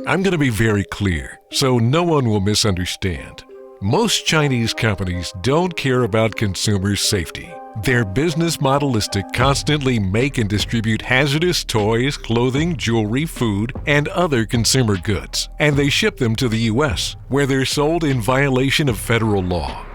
I'm going to be very clear, so no one will misunderstand. Most Chinese companies don't care about consumer safety. Their business model is to constantly make and distribute hazardous toys, clothing, jewelry, food, and other consumer goods, and they ship them to the U.S., where they're sold in violation of federal law.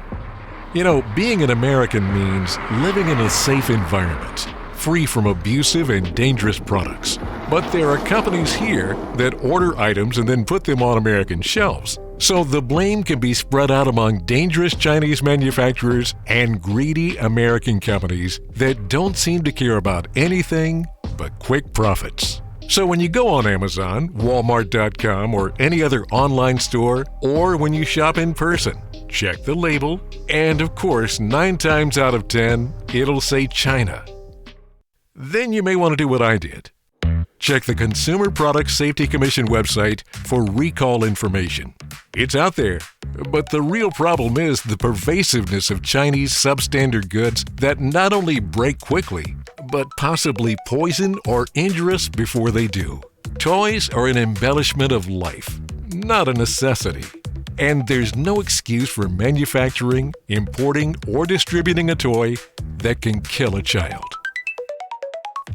You know, being an American means living in a safe environment, free from abusive and dangerous products. But there are companies here that order items and then put them on American shelves. So the blame can be spread out among dangerous Chinese manufacturers and greedy American companies that don't seem to care about anything but quick profits. So when you go on Amazon, Walmart.com, or any other online store, or when you shop in person, check the label, and of course, 9 times out of 10, it'll say China. Then you may want to do what I did. Check the Consumer Product Safety Commission website for recall information. It's out there, but the real problem is the pervasiveness of Chinese substandard goods that not only break quickly, but possibly poison or injurious before they do. Toys are an embellishment of life, not a necessity. And there's no excuse for manufacturing, importing, or distributing a toy that can kill a child.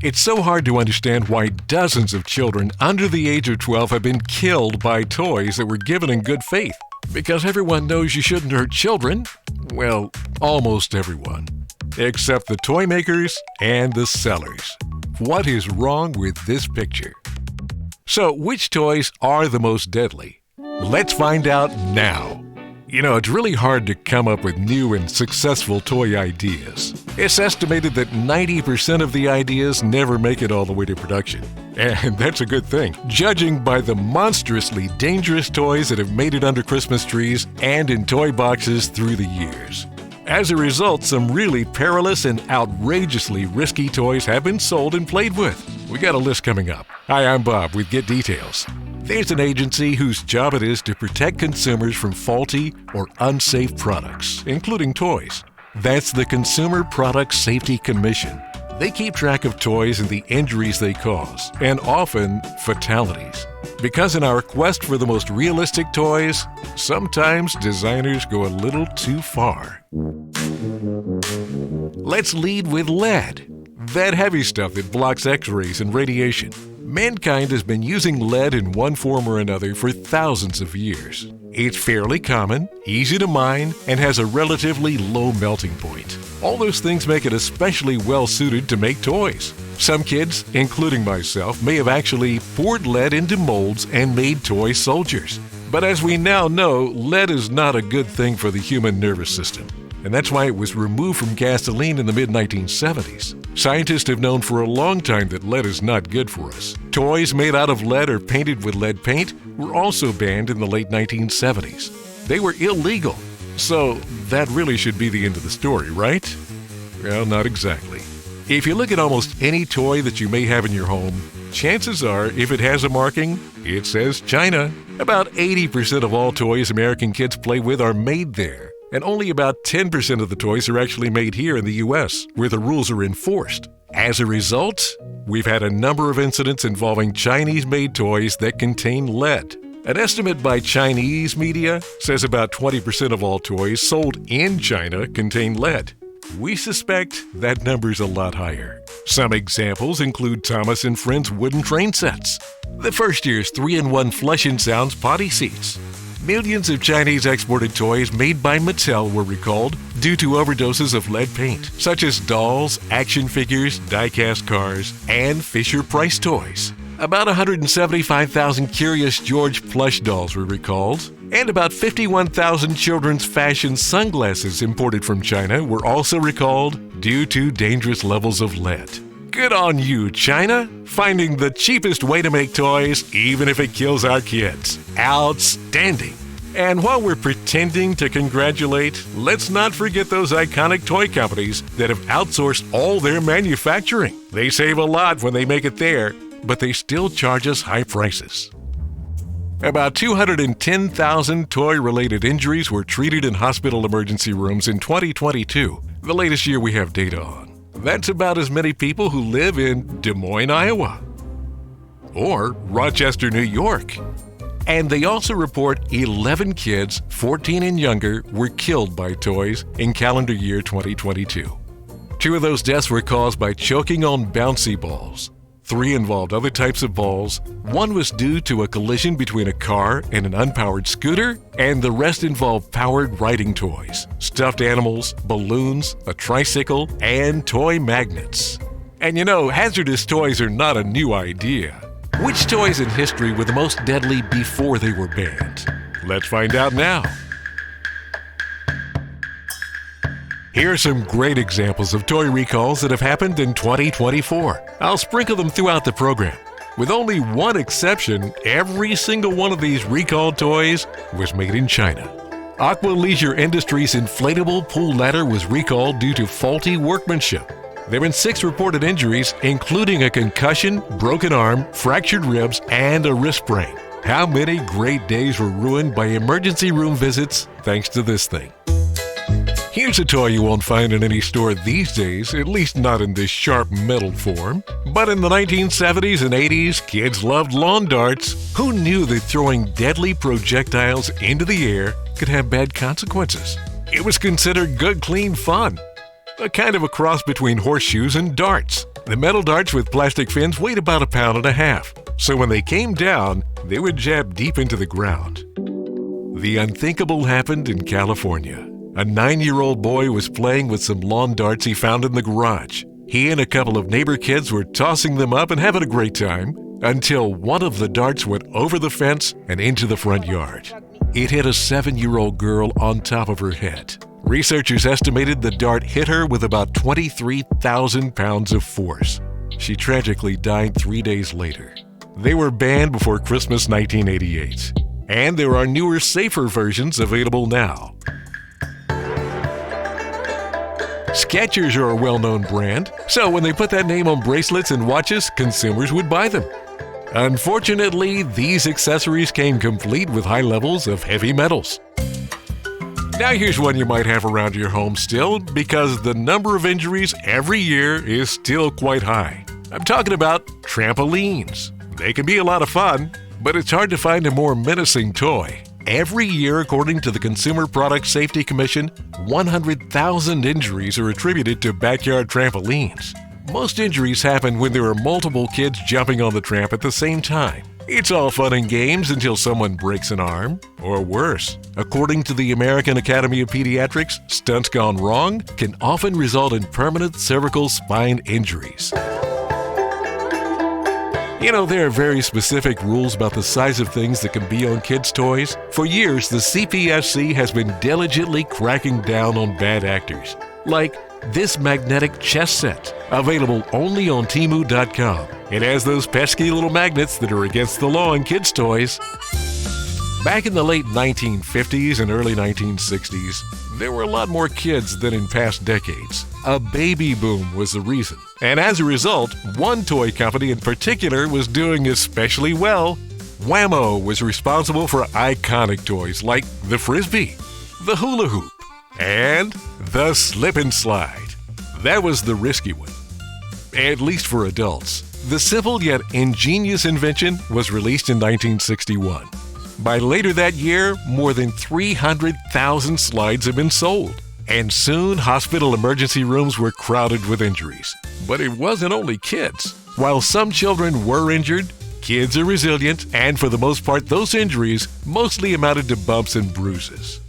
It's so hard to understand why dozens of children under the age of 12 have been killed by toys that were given in good faith. Because everyone knows you shouldn't hurt children. Well, almost everyone. Except the toy makers and the sellers. What is wrong with this picture? So, which toys are the most deadly? Let's find out now. You know, it's really hard to come up with new and successful toy ideas. It's estimated that 90% of the ideas never make it all the way to production. And that's a good thing, judging by the monstrously dangerous toys that have made it under Christmas trees and in toy boxes through the years. As a result, some really perilous and outrageously risky toys have been sold and played with. We got a list coming up. Hi, I'm Bob with Get Details. There's an agency whose job it is to protect consumers from faulty or unsafe products, including toys. That's the Consumer Product Safety Commission. They keep track of toys and the injuries they cause, and often fatalities. Because in our quest for the most realistic toys, sometimes designers go a little too far. Let's lead with lead, that heavy stuff that blocks X-rays and radiation. Mankind has been using lead in one form or another for thousands of years. It's fairly common, easy to mine, and has a relatively low melting point. All those things make it especially well suited to make toys. Some kids, including myself, may have actually poured lead into molds and made toy soldiers. But as we now know, lead is not a good thing for the human nervous system. And that's why it was removed from gasoline in the mid-1970s. Scientists have known for a long time that lead is not good for us. Toys made out of lead or painted with lead paint were also banned in the late 1970s. They were illegal. So that really should be the end of the story, right? Well, not exactly. If you look at almost any toy that you may have in your home, chances are, if it has a marking, it says China. About 80% of all toys American kids play with are made there. And only about 10% of the toys are actually made here in the U.S., where the rules are enforced. As a result, we've had a number of incidents involving Chinese-made toys that contain lead. An estimate by Chinese media says about 20% of all toys sold in China contain lead. We suspect that number's a lot higher. Some examples include Thomas & Friends wooden train sets, the first year's 3-in-1 Flush and Sounds potty seats. Millions of Chinese exported toys made by Mattel were recalled due to overdoses of lead paint, such as dolls, action figures, die-cast cars, and Fisher-Price toys. About 175,000 Curious George plush dolls were recalled, and about 51,000 children's fashion sunglasses imported from China were also recalled due to dangerous levels of lead. Good on you, China, finding the cheapest way to make toys, even if it kills our kids. Outstanding! And while we're pretending to congratulate, let's not forget those iconic toy companies that have outsourced all their manufacturing. They save a lot when they make it there, but they still charge us high prices. About 210,000 toy-related injuries were treated in hospital emergency rooms in 2022, the latest year we have data on. That's about as many people who live in Des Moines, Iowa. or Rochester, New York. And they also report 11 kids 14 and younger were killed by toys in calendar year 2022. 2 of those deaths were caused by choking on bouncy balls. 3 involved other types of balls. 1 was due to a collision between a car and an unpowered scooter, and the rest involved powered riding toys, stuffed animals, balloons, a tricycle, and toy magnets. And you know, hazardous toys are not a new idea. Which toys in history were the most deadly before they were banned? Let's find out now. Here are some great examples of toy recalls that have happened in 2024. I'll sprinkle them throughout the program. With only one exception, every single one of these recalled toys was made in China. Aqua Leisure Industries' inflatable pool ladder was recalled due to faulty workmanship. There have been 6 reported injuries, including a concussion, broken arm, fractured ribs, and a wrist sprain. How many great days were ruined by emergency room visits thanks to this thing? Here's a toy you won't find in any store these days, at least not in this sharp metal form. But in the 1970s and 80s, kids loved lawn darts. Who knew that throwing deadly projectiles into the air could have bad consequences? It was considered good, clean fun. A kind of a cross between horseshoes and darts. The metal darts with plastic fins weighed about 1.5 pounds. So when they came down, they would jab deep into the ground. The unthinkable happened in California. A 9-year-old boy was playing with some lawn darts he found in the garage. He and a couple of neighbor kids were tossing them up and having a great time until one of the darts went over the fence and into the front yard. It hit a 7-year-old girl on top of her head. Researchers estimated the dart hit her with about 23,000 pounds of force. She tragically died 3 days later. They were banned before Christmas 1988. And there are newer, safer versions available now. Skechers are a well-known brand, so when they put that name on bracelets and watches, consumers would buy them. Unfortunately, these accessories came complete with high levels of heavy metals. Now here's one you might have around your home still, because the number of injuries every year is still quite high. I'm talking about trampolines. They can be a lot of fun, but it's hard to find a more menacing toy. Every year, according to the Consumer Product Safety Commission, 100,000 injuries are attributed to backyard trampolines. Most injuries happen when there are multiple kids jumping on the tramp at the same time. It's all fun and games until someone breaks an arm, or worse. According to the American Academy of Pediatrics, stunts gone wrong can often result in permanent cervical spine injuries. You know, there are very specific rules about the size of things that can be on kids' toys. For years, the CPSC has been diligently cracking down on bad actors. Like this magnetic chess set, available only on Temu.com. It has those pesky little magnets that are against the law in kids' toys. Back in the late 1950s and early 1960s, there were a lot more kids than in past decades. A baby boom was the reason. And as a result, one toy company in particular was doing especially well. Whammo was responsible for iconic toys like the Frisbee, the hula hoop, and the slip and slide. That was the risky one, at least for adults. The simple yet ingenious invention was released in 1961. By later that year, more than 300,000 slides have been sold. And soon, hospital emergency rooms were crowded with injuries. But it wasn't only kids. While some children were injured, kids are resilient, and for the most part, those injuries mostly amounted to bumps and bruises,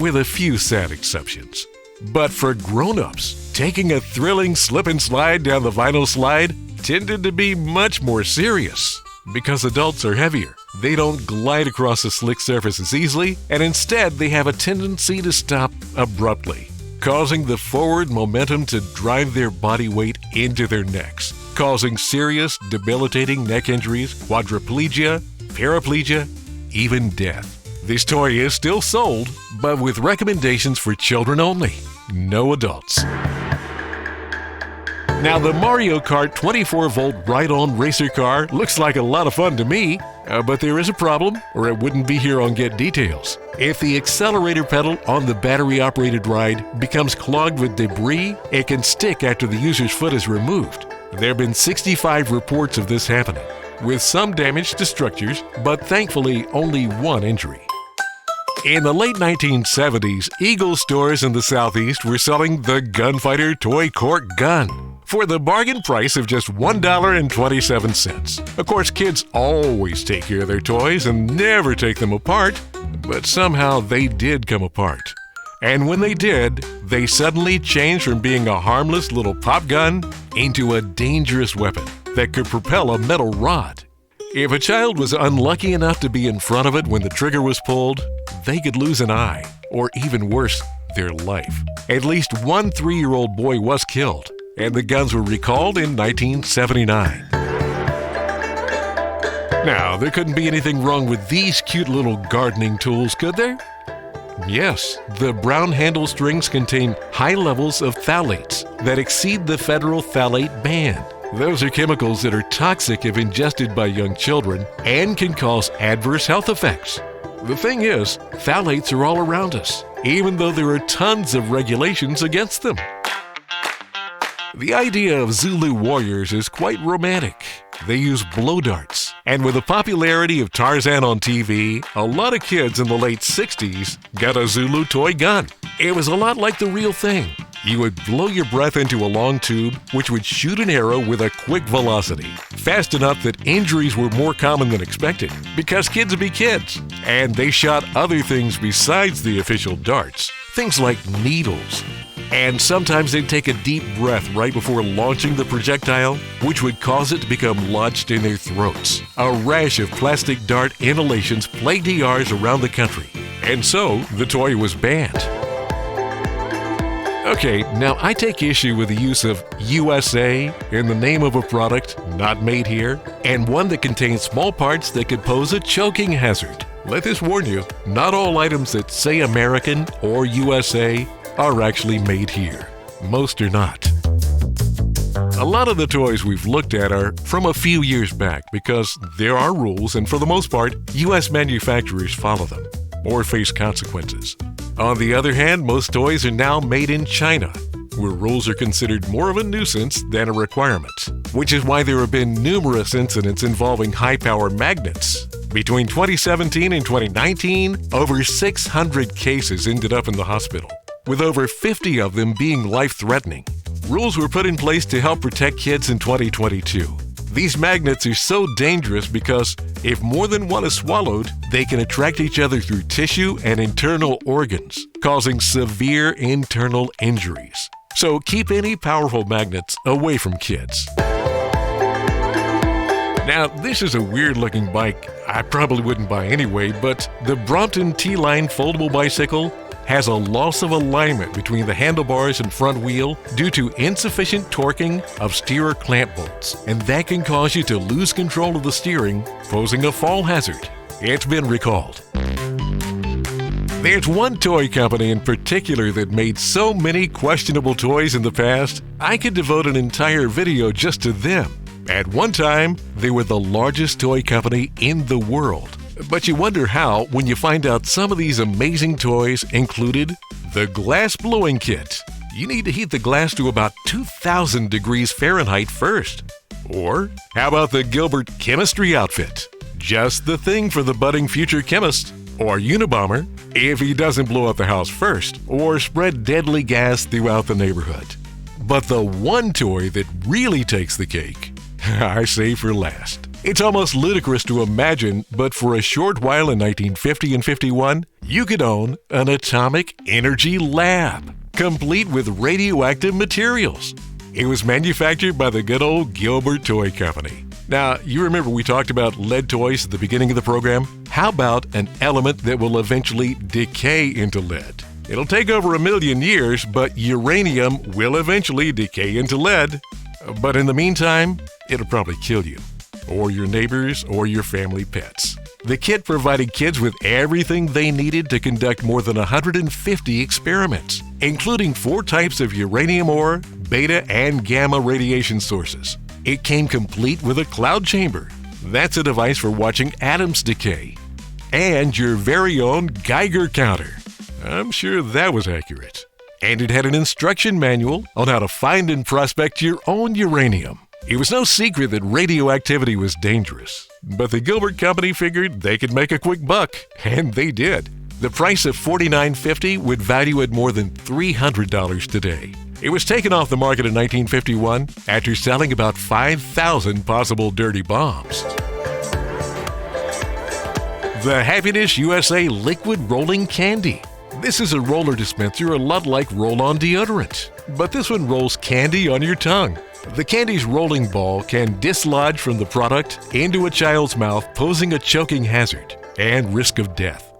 with a few sad exceptions. But for grown-ups, taking a thrilling slip and slide down the vinyl slide tended to be much more serious. Because adults are heavier, they don't glide across a slick surface as easily, and instead they have a tendency to stop abruptly, causing the forward momentum to drive their body weight into their necks, causing serious, debilitating neck injuries, quadriplegia, paraplegia, even death. This toy is still sold, but with recommendations for children only, no adults. Now, the Mario Kart 24-volt ride-on racer car looks like a lot of fun to me, but there is a problem, or it wouldn't be here on Get Details. If the accelerator pedal on the battery-operated ride becomes clogged with debris, it can stick after the user's foot is removed. There have been 65 reports of this happening. with some damage to structures, but thankfully only one injury. In the late 1970s, Eagle stores in the Southeast were selling the Gunfighter Toy Cork Gun for the bargain price of just $1.27. Of course, kids always take care of their toys and never take them apart, but somehow they did come apart. And when they did, they suddenly changed from being a harmless little pop gun into a dangerous weapon that could propel a metal rod. If a child was unlucky enough to be in front of it when the trigger was pulled, they could lose an eye, or even worse, their life. At least one 3-year-old boy was killed, and the guns were recalled in 1979. Now, there couldn't be anything wrong with these cute little gardening tools, could there? Yes, the brown handle strings contain high levels of phthalates that exceed the federal phthalate ban. Those are chemicals that are toxic if ingested by young children and can cause adverse health effects. The thing is, phthalates are all around us, even though there are tons of regulations against them. The idea of Zulu warriors is quite romantic. They use blow darts, and with the popularity of Tarzan on TV, a lot of kids in the late 60s got a Zulu toy gun. It was a lot like the real thing. You would blow your breath into a long tube, which would shoot an arrow with a quick velocity, fast enough that injuries were more common than expected, because kids would be kids, and they shot other things besides the official darts, things like needles. And sometimes they'd take a deep breath right before launching the projectile, which would cause it to become lodged in their throats. A rash of plastic dart inhalations plagued ERs around the country, and so the toy was banned. Okay, now I take issue with the use of USA in the name of a product not made here, and one that contains small parts that could pose a choking hazard. Let this warn you, not all items that say American or USA are actually made here. Most are not. A lot of the toys we've looked at are from a few years back because there are rules, and for the most part, US manufacturers follow them or face consequences. On the other hand, most toys are now made in China, where rules are considered more of a nuisance than a requirement, which is why there have been numerous incidents involving high-power magnets. Between 2017 and 2019, over 600 cases ended up in the hospital, with over 50 of them being life-threatening. Rules were put in place to help protect kids in 2022. These magnets are so dangerous because if more than one is swallowed, they can attract each other through tissue and internal organs, causing severe internal injuries. So keep any powerful magnets away from kids. Now, this is a weird-looking bike I probably wouldn't buy anyway, but the Brompton T-Line foldable bicycle has a loss of alignment between the handlebars and front wheel due to insufficient torquing of steerer clamp bolts, and that can cause you to lose control of the steering, posing a fall hazard. It's been recalled. There's one toy company in particular that made so many questionable toys in the past, I could devote an entire video just to them. At one time, they were the largest toy company in the world. But you wonder how when you find out some of these amazing toys included the glass blowing kit. You need to heat the glass to about 2,000 degrees Fahrenheit first. Or how about the Gilbert chemistry outfit? Just the thing for the budding future chemist. Or Unabomber if he doesn't blow up the house first or spread deadly gas throughout the neighborhood. But the one toy that really takes the cake, I say for last. It's almost ludicrous to imagine, but for a short while in 1950 and 51, you could own an atomic energy lab, complete with radioactive materials. It was manufactured by the good old Gilbert Toy Company. Now, you remember we talked about lead toys at the beginning of the program? How about an element that will eventually decay into lead? It'll take over 1 million years, but uranium will eventually decay into lead. But in the meantime, it'll probably kill you, or your neighbors, or your family pets. The kit provided kids with everything they needed to conduct more than 150 experiments, including 4 types of uranium ore, beta and gamma radiation sources. It came complete with a cloud chamber. That's a device for watching atoms decay. And your very own Geiger counter. I'm sure that was accurate. And it had an instruction manual on how to find and prospect your own uranium. It was no secret that radioactivity was dangerous, but the Gilbert Company figured they could make a quick buck, and they did. The price of $49.50 would value it more than $300 today. It was taken off the market in 1951 after selling about 5,000 possible dirty bombs. The Happiness USA Liquid Rolling Candy. This is a roller dispenser a lot like roll-on deodorant, but this one rolls candy on your tongue. The candy's rolling ball can dislodge from the product into a child's mouth, posing a choking hazard and risk of death.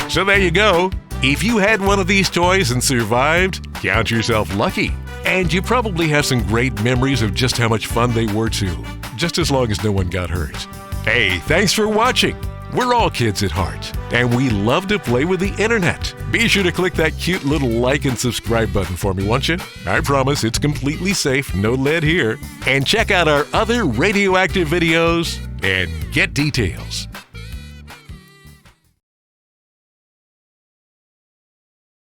So there you go. If you had one of these toys and survived, count yourself lucky. And you probably have some great memories of just how much fun they were too, just as long as no one got hurt. Hey, thanks for watching. We're all kids at heart, and we love to play with the internet. Be sure to click that cute little like and subscribe button for me, won't you? I promise it's completely safe, no lead here. And check out our other radioactive videos and get details.